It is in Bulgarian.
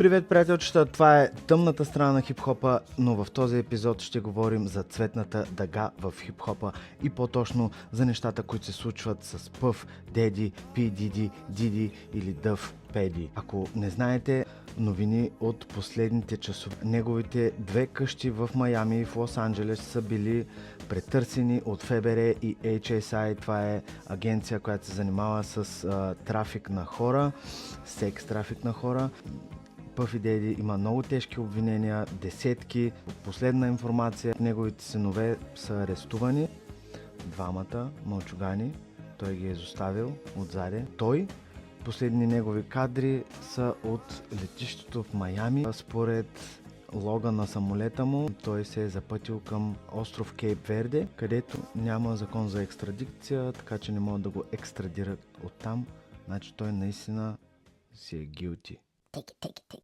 Привет, приятелчета! Това е тъмната страна на хип-хопа, но в този епизод ще говорим за цветната дъга в хип-хопа и по-точно за нещата, които се случват с Puff Daddy, P. Diddy или Duff Pedy. Ако не знаете, новини от последните часове. Неговите две къщи в Майами и в Лос-Анджелес са били претърсени от ФБР и HSI. Това е агенция, която се занимава с трафик на хора, секс трафик на хора. Puff Daddy има много тежки обвинения, десетки. Последна информация, неговите синове са арестувани. Двамата мълчугани, той ги е изоставил отзаде. Последни негови кадри са от летището в Майами. Според лога на самолета му, той се е запътил към остров Кейп Верде, където няма закон за екстрадикция, така че не могат да го екстрадират оттам. Значи той наистина си е guilty.